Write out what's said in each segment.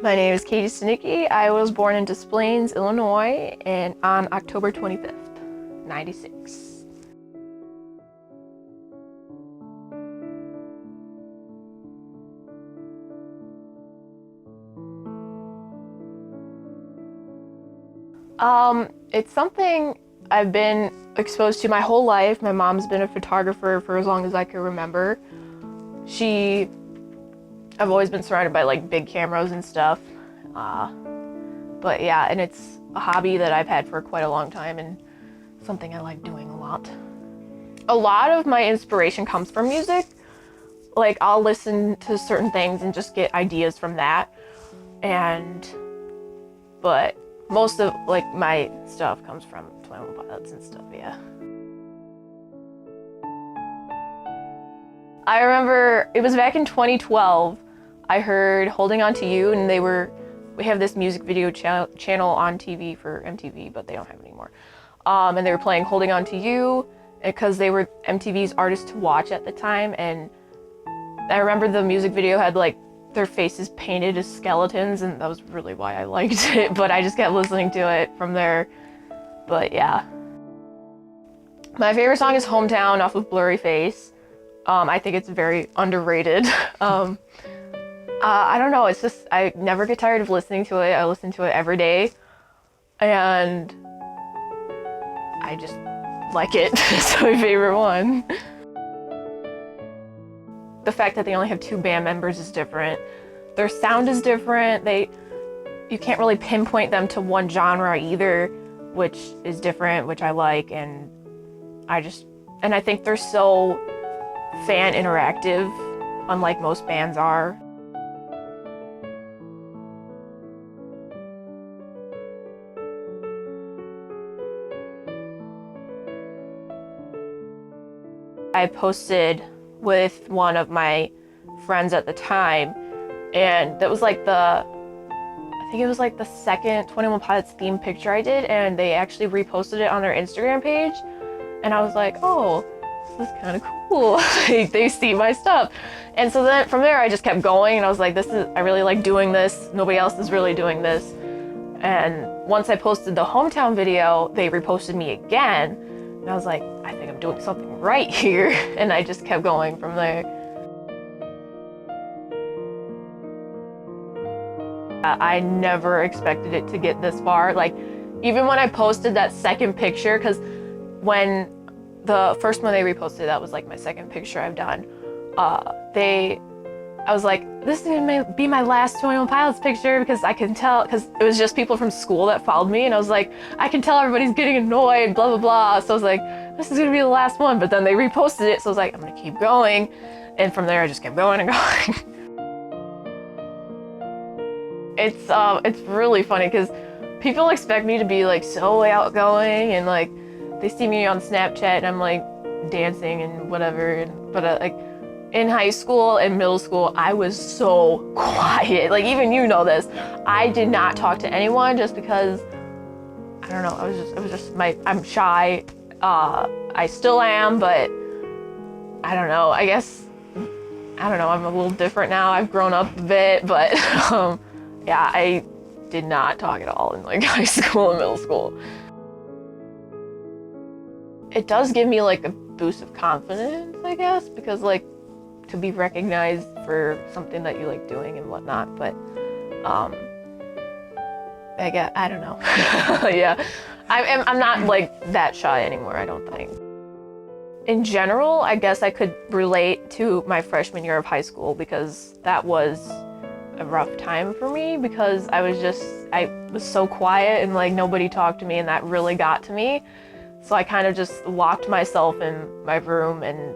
My name is Katie Stanicki. I was born in Des Plaines, Illinois, and on October 25th, 96. It's something I've been exposed to my whole life. My mom's been a photographer for as long as I can remember. I've always been surrounded by like big cameras and stuff. But yeah, and it's a hobby that I've had for quite a long time and something I like doing a lot. A lot of my inspiration comes from music. Like I'll listen to certain things and just get ideas from that. But most of like my stuff comes from 21 Pilots and stuff, yeah. I remember it was back in 2012. I heard Holding On To You, and we have this music video channel on TV for MTV, but they don't have it anymore. And they were playing Holding On To You because they were MTV's artists to watch at the time. And I remember the music video had like their faces painted as skeletons, and that was really why I liked it, but I just kept listening to it from there. But yeah. My favorite song is Hometown off of Blurry Face. I think it's very underrated. I don't know, it's just, I never get tired of listening to it. I listen to it every day, and I just like it. It's my favorite one. The fact that they only have 2 band members is different. Their sound is different. You can't really pinpoint them to one genre either, which is different, which I like, and I think they're so fan interactive, unlike most bands are. I posted with one of my friends at the time, and that was like I think it was like the second 21 Pilots theme picture I did, and they actually reposted it on their Instagram page, and I was like, oh, this is kind of cool. They see my stuff. And so then from there I just kept going, and I was like, I really like doing this. Nobody else is really doing this. And once I posted the Hometown video, they reposted me again, and I was like, I think I'm doing something right here. And I just kept going from there. I never expected it to get this far. Like, even when I posted that second picture, because when the first one they reposted, that was like my second picture I've done, I was like, this is gonna be my last 21 Pilots picture, because I can tell, because it was just people from school that followed me, and I was like, I can tell everybody's getting annoyed, blah, blah, blah. So I was like, this is gonna be the last one, but then they reposted it, so I was like, I'm gonna keep going. And from there, I just kept going and going. It's really funny, because people expect me to be like so outgoing, and like, they see me on Snapchat and I'm like dancing and whatever, but like in high school and middle school, I was so quiet. Like, even you know this. I did not talk to anyone just because, I don't know, I'm shy. I still am, but I don't know, I guess, I don't know, I'm a little different now. I've grown up a bit, but yeah, I did not talk at all in like high school and middle school. It does give me like a boost of confidence, I guess, because like, to be recognized for something that you like doing and whatnot, but I don't know. Yeah, I'm not like that shy anymore, I don't think. In general, I guess I could relate to my freshman year of high school, because that was a rough time for me, because I was so quiet and like nobody talked to me, and that really got to me. So I kind of just locked myself in my room and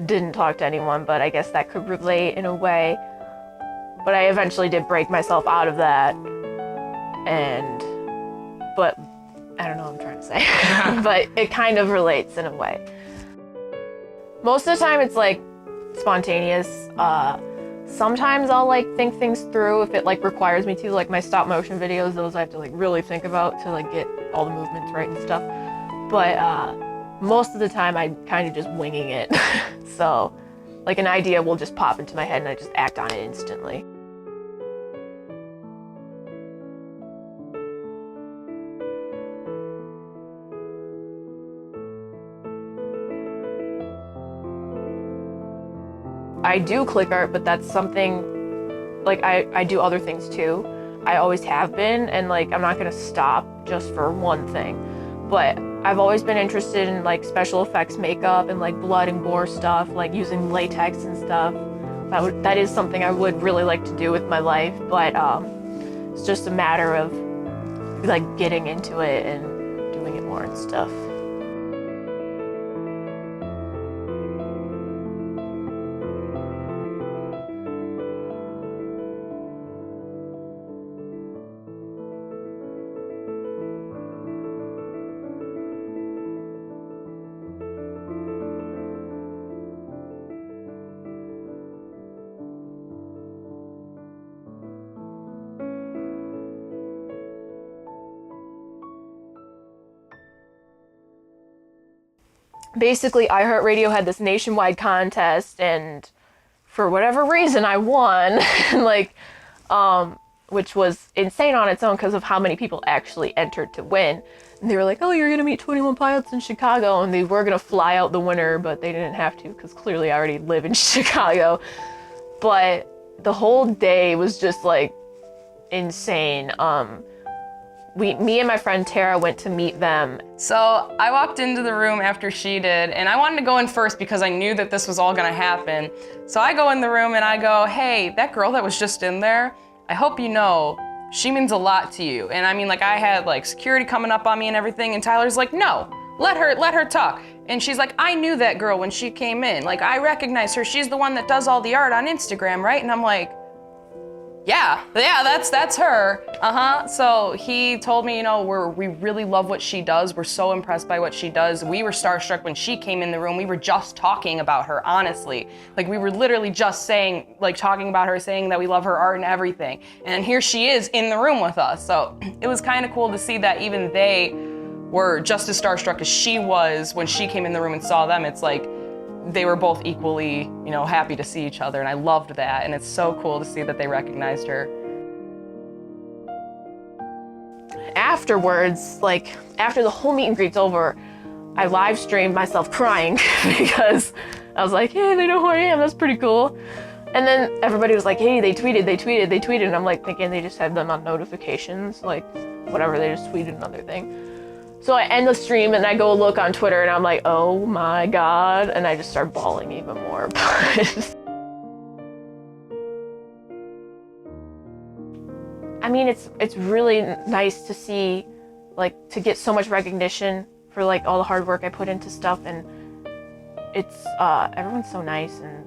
didn't talk to anyone, but I guess that could relate in a way. But I eventually did break myself out of that, but I don't know what I'm trying to say. But it kind of relates in a way. Most of the time it's like spontaneous. Sometimes I'll like think things through if it like requires me to, like my stop motion videos, those I have to like really think about to like get all the movements right and stuff. But most of the time I'm kind of just winging it. So like an idea will just pop into my head and I just act on it instantly. I do click art, but that's something, like, I do other things too. I always have been, and like, I'm not gonna stop just for one thing. But I've always been interested in like special effects makeup and like blood and gore stuff, like using latex and stuff. That is something I would really like to do with my life, but it's just a matter of like getting into it and doing it more and stuff. Basically, iHeartRadio had this nationwide contest, and for whatever reason, I won. Like, which was insane on its own because of how many people actually entered to win. And they were like, "Oh, you're gonna meet 21 Pilots in Chicago," and they were gonna fly out the winner, but they didn't have to because clearly I already live in Chicago. But the whole day was just like insane. Me and my friend Tara went to meet them. So I walked into the room after she did, and I wanted to go in first because I knew that this was all gonna happen. So I go in the room and I go, "Hey, that girl that was just in there, I hope you know, she means a lot to you." And I mean, like, I had like security coming up on me and everything, and Tyler's like, "No, let her talk." And she's like, "I knew that girl when she came in. Like, I recognize her. She's the one that does all the art on Instagram, right?" And I'm like, yeah, that's her. So he told me, we really love what she does. We're so impressed by what she does. We were starstruck when she came in the room. We were just talking about her, honestly. Like, we were literally just talking about her, saying that we love her art and everything. And here she is in the room with us. So it was kind of cool to see that even they were just as starstruck as she was when she came in the room and saw them. It's like, they were both equally, happy to see each other, and I loved that, and it's so cool to see that they recognized her. Afterwards, like, after the whole meet and greet's over, I live streamed myself crying because I was like, "Hey, they know who I am, that's pretty cool." And then everybody was like, "Hey, they tweeted," and I'm like thinking they just had them on notifications, like, whatever, they just tweeted another thing. So I end the stream and I go look on Twitter and I'm like, "Oh my God," and I just start bawling even more. I mean, it's really nice to see, like, to get so much recognition for like all the hard work I put into stuff, and it's everyone's so nice and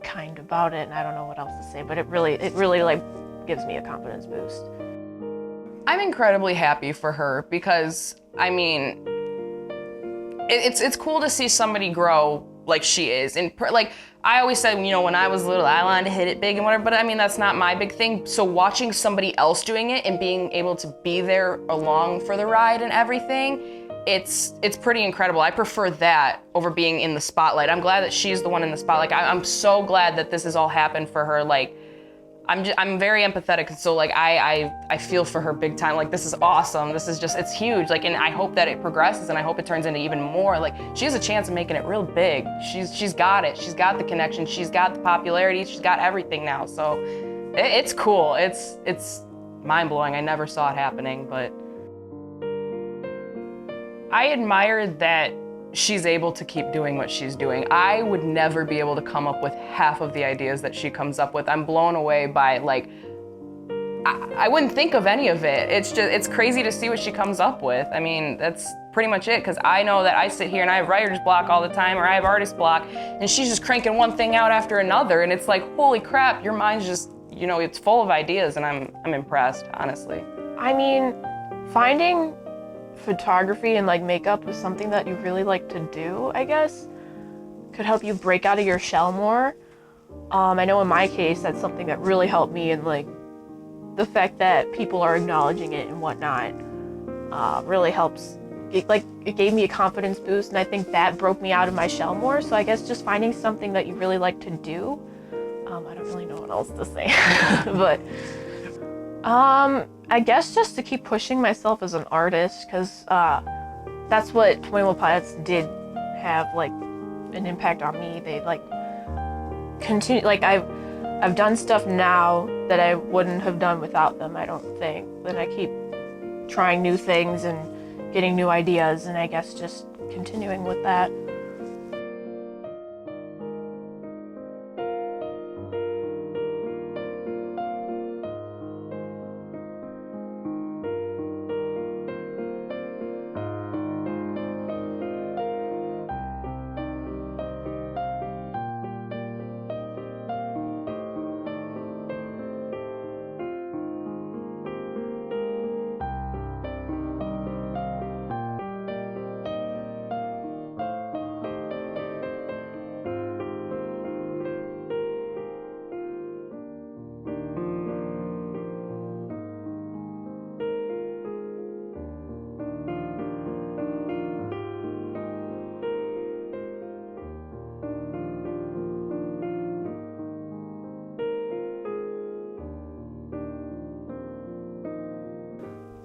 kind about it, and I don't know what else to say, but it really like gives me a confidence boost. I'm incredibly happy for her because, I mean, it's cool to see somebody grow like she is. And like, I always said, when I was little, I wanted to hit it big and whatever, but I mean, that's not my big thing. So watching somebody else doing it and being able to be there along for the ride and everything, it's pretty incredible. I prefer that over being in the spotlight. I'm glad that she's the one in the spotlight. I'm so glad that this has all happened for her. Like, I'm very empathetic, so like I feel for her big time. Like, this is awesome. This is just, it's huge. Like, and I hope that it progresses, and I hope it turns into even more. Like, she has a chance of making it real big. She's got it. She's got the connection. She's got the popularity. She's got everything now. So it's cool. It's mind blowing. I never saw it happening, but I admire that she's able to keep doing what she's doing. I would never be able to come up with half of the ideas that she comes up with. I'm blown away by, like, I wouldn't think of any of it. It's crazy to see what she comes up with. I mean, that's pretty much it, because I know that I sit here and I have writer's block all the time, or I have artist block, and she's just cranking one thing out after another, and it's like, holy crap, your mind's just, it's full of ideas, and I'm impressed, honestly. I mean, finding photography and like makeup was something that you really like to do, I guess, could help you break out of your shell more. I know in my case, that's something that really helped me, and like the fact that people are acknowledging it and whatnot really helps. It gave me a confidence boost, and I think that broke me out of my shell more. So I guess just finding something that you really like to do. I don't really know what else to say, but I guess just to keep pushing myself as an artist, because that's what 21 Pilots did have, like, an impact on me. They, like, continue, like I've done stuff now that I wouldn't have done without them, I don't think. Then I keep trying new things and getting new ideas, and I guess just continuing with that.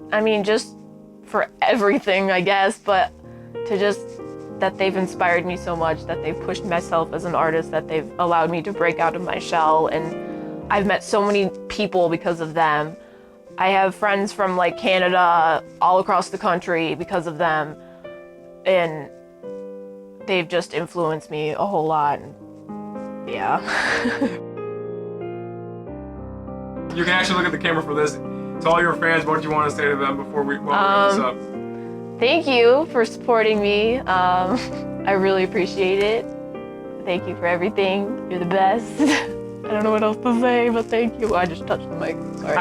I mean, just for everything, I guess, but to just that they've inspired me so much, that they've pushed myself as an artist, that they've allowed me to break out of my shell, and I've met so many people because of them. I have friends from like Canada, all across the country because of them, and they've just influenced me a whole lot. And yeah. You can actually look at the camera for this. To all your fans, what do you want to say to them before we wrap this up? Thank you for supporting me. I really appreciate it. Thank you for everything. You're the best. I don't know what else to say, but thank you. I just touched the mic. Sorry.